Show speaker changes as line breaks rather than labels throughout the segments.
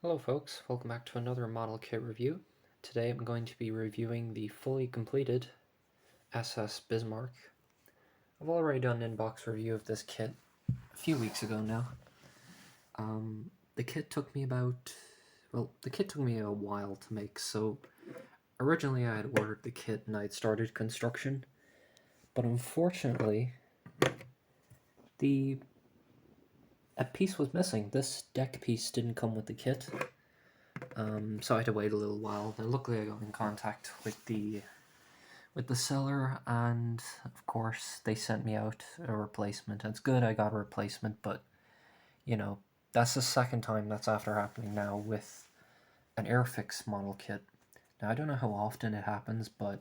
Hello folks, welcome back to another model kit review. Today I'm going to be reviewing the fully completed SS Bismarck. I've already done an in-box review of this kit a few weeks ago now. The kit took me a while to make, so originally I had ordered the kit and I had started construction, but unfortunately a piece was missing. This deck piece didn't come with the kit. So I had to wait a little while. And luckily I got in contact with the seller, and of course they sent me out a replacement. It's good I got a replacement, but you know, that's the second time that's after happening now with an Airfix model kit. Now I don't know how often it happens, but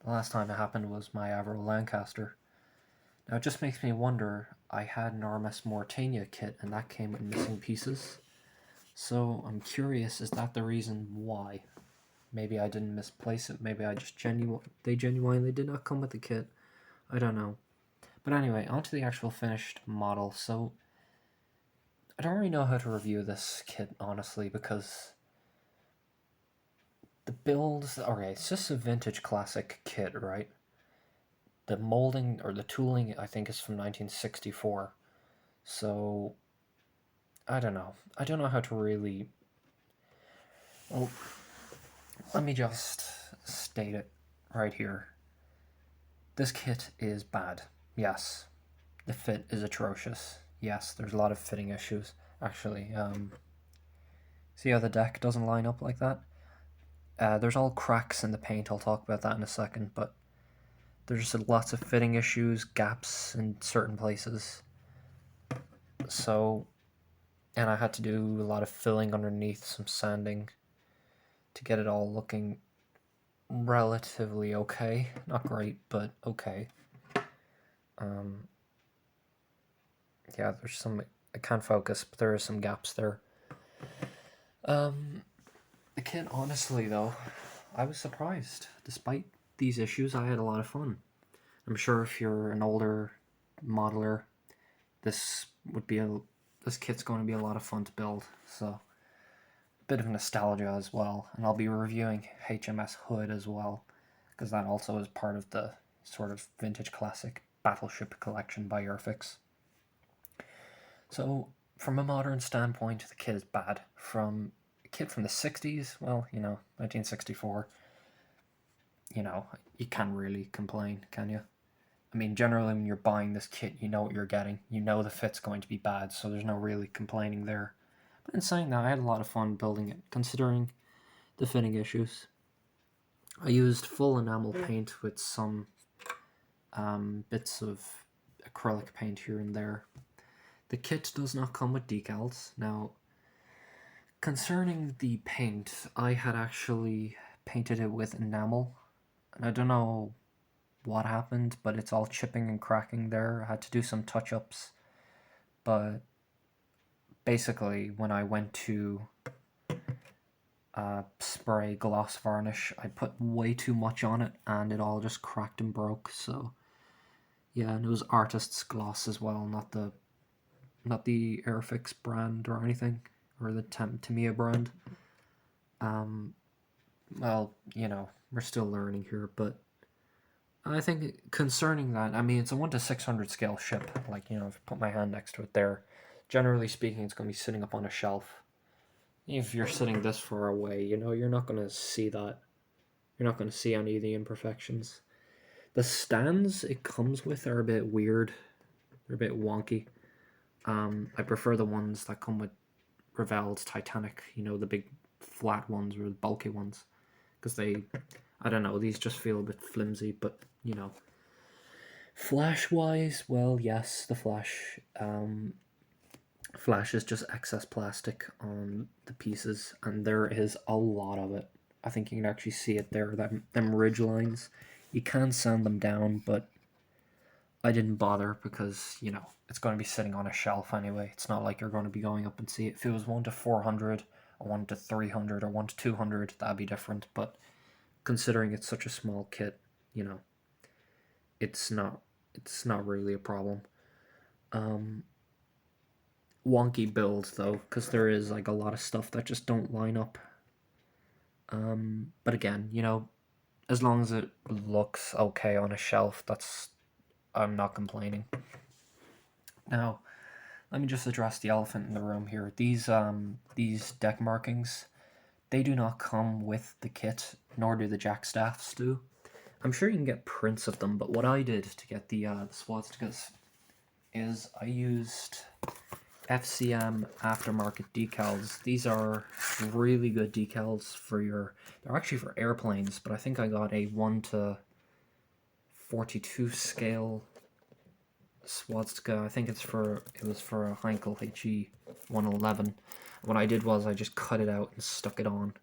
the last time it happened was my Avro Lancaster. Now it just makes me wonder, I had an RMS Mauritania kit and that came with missing pieces. So I'm curious, is that the reason why? Maybe I didn't misplace it. Maybe I just they genuinely did not come with the kit. I don't know. But anyway, onto the actual finished model. So I don't really know how to review this kit, honestly, because the builds. Okay, it's just a vintage classic kit, right? The molding or the tooling, I think, is from 1964. So I don't know. I don't know how to really. Well, let me just state it right here. This kit is bad. Yes. The fit is atrocious. Yes, there's a lot of fitting issues, actually. See how the deck doesn't line up like that? There's all cracks in the paint. I'll talk about that in a second, but there's just lots of fitting issues, gaps in certain places. So, and I had to do a lot of filling underneath, some sanding to get it all looking relatively okay. Not great, but okay. Yeah, there's some. I can't focus, but there are some gaps there. The kit, honestly, though, I was surprised. Despite these issues, I had a lot of fun. I'm sure if you're an older modeler, this would be this kit's going to be a lot of fun to build. So, a bit of nostalgia as well. And I'll be reviewing HMS Hood as well, because that also is part of the sort of vintage classic battleship collection by Airfix. So, from a modern standpoint, the kit is bad. From a kit from the 60s, well, 1964, you can't really complain, can you? I mean, generally when you're buying this kit, you know what you're getting. You know the fit's going to be bad, so there's no really complaining there. But in saying that, I had a lot of fun building it, considering the fitting issues. I used full enamel paint with some bits of acrylic paint here and there. The kit does not come with decals. Now, concerning the paint, I had actually painted it with enamel, and I don't know what happened, but it's all chipping and cracking there. I had to do some touch-ups, but basically when I went to spray gloss varnish, I put way too much on it and it all just cracked and broke. So yeah, and it was artist's gloss as well, not the Airfix brand or anything, or the Tamiya brand. Well, we're still learning here, but I think concerning that, I mean, it's a 1 to 600 scale ship. Like, if I put my hand next to it there, generally speaking, it's going to be sitting up on a shelf. If you're sitting this far away, you're not going to see that. You're not going to see any of the imperfections. The stands it comes with are a bit weird. They're a bit wonky. I prefer the ones that come with Revell's Titanic, the big flat ones or the bulky ones. Because I don't know, these just feel a bit flimsy, but, Flash-wise, well, yes, the flash. Flash is just excess plastic on the pieces, and there is a lot of it. I think you can actually see it there, them ridge lines. You can sand them down, but I didn't bother because, it's going to be sitting on a shelf anyway. It's not like you're going to be going up and see it. If it was 1 to 400, or 1 to 300, or 1 to 200, that'd be different, but considering it's such a small kit, it's not really a problem. wonky build though, because there is like a lot of stuff that just don't line up. But again, you know, as long as it looks okay on a shelf, I'm not complaining. Now, let me just address the elephant in the room here. These deck markings, they do not come with the kit, nor do the jackstaffs do. I'm sure you can get prints of them, but what I did to get the swastikas is I used FCM aftermarket decals. These are really good decals for they're actually for airplanes, but I think I got a 1:42 scale swastika. I think it was for a Heinkel HE 111. What I did was I just cut it out and stuck it on.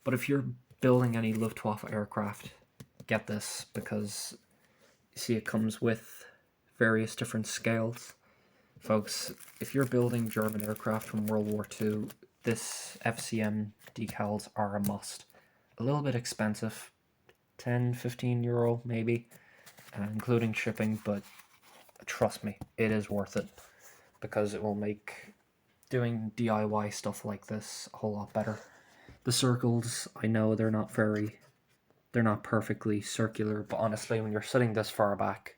But if you're building any Luftwaffe aircraft, get this, because you see it comes with various different scales. Folks, if you're building German aircraft from World War II, this FCM decals are a must. A little bit expensive, 10-15 euro maybe, including shipping, but trust me, it is worth it, because it will make doing DIY stuff like this a whole lot better. The circles, I know they're not perfectly circular, but honestly, when you're sitting this far back,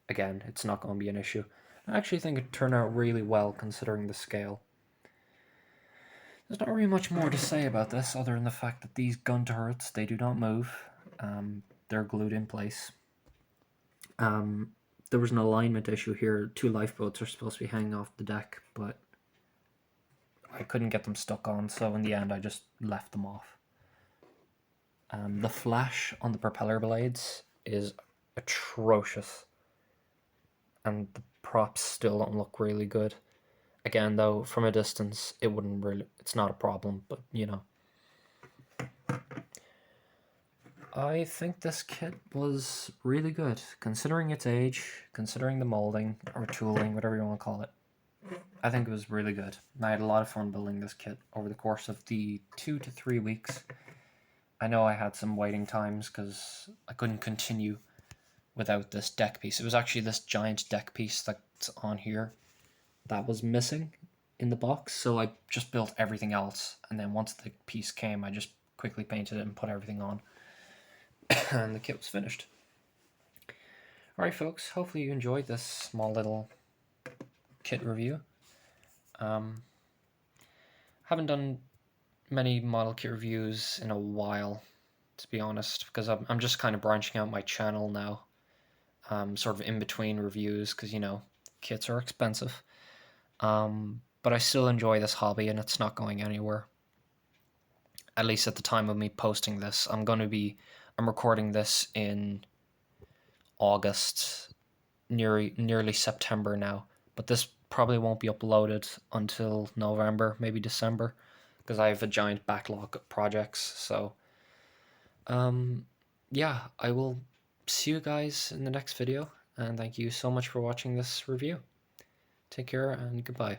again, it's not going to be an issue. I actually think it turned out really well considering the scale. There's not really much more to say about this other than the fact that these gun turrets, they do not move. They're glued in place. There was an alignment issue here. 2 lifeboats are supposed to be hanging off the deck, but I couldn't get them stuck on, so in the end I just left them off. The flash on the propeller blades is atrocious, and the props still don't look really good. Again, though, from a distance, it's not a problem, but you know. I think this kit was really good, considering its age, considering the molding, or tooling, whatever you want to call it. I think it was really good. I had a lot of fun building this kit over the course of the 2 to 3 weeks. I know I had some waiting times because I couldn't continue without this deck piece. It was actually this giant deck piece that's on here that was missing in the box, so I just built everything else, and then once the piece came, I just quickly painted it and put everything on, and the kit was finished. Alright folks, hopefully you enjoyed this small little kit review. Haven't done many model kit reviews in a while, to be honest, because I'm just kind of branching out my channel now, sort of in between reviews, because you know, kits are expensive. But I still enjoy this hobby, and it's not going anywhere. At least at the time of me posting this. I'm recording this in August, nearly September now, but this probably won't be uploaded until November, maybe December, because I have a giant backlog of projects. So yeah, I will see you guys in the next video, and thank you so much for watching this review. Take care and goodbye.